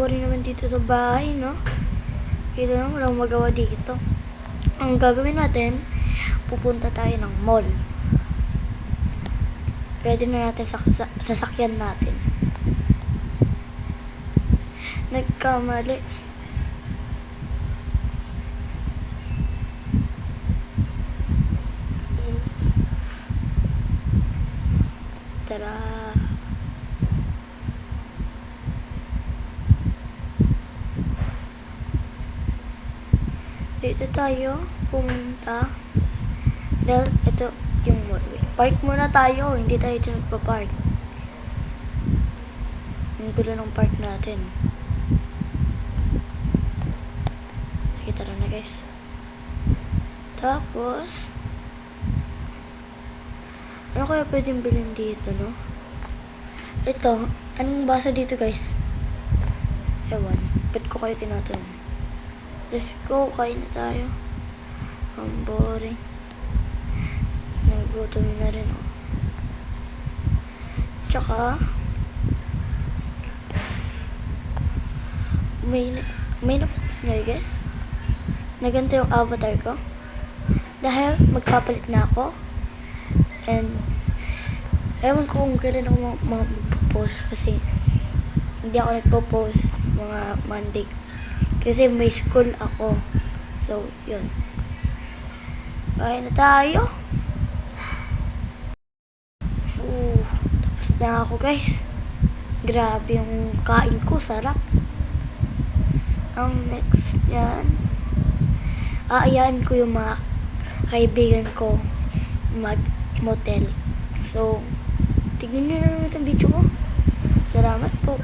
boring naman dito sa bahay, no? Ito na, walang magawa dito. Ang gagawin natin, pupunta tayo ng mall. Ready na natin sasakyan natin. Nagkamali. Tara. Dito tayo pumunta. Dahil ito yung mall. Park muna tayo. Hindi tayo dito nagpa-park. Ang gulo ng park natin. Sige, tara na guys. Tapos, ano kaya pwedeng bilhin dito, no? Ito, anong basa dito guys? Ewan, ba't ko kayo tinatanong? Let's go, kain na tayo. Ang boring. Nagutom na rin ako. Tsaka, may napansin nyo guys? Na ganito yung avatar ko. Dahil magpapalit na ako. And, ewan ko kung kailan ako magpo-post kasi hindi ako nagpo-post mga Monday. Kasi may school ako. So, yun. Kain na tayo. Tapos na ako guys. Grabe yung kain ko. Sarap. Ang next yan. Aayaan ko yung mga kaibigan ko mag-motel. So, tignan nyo na naman ang video ko. Salamat po.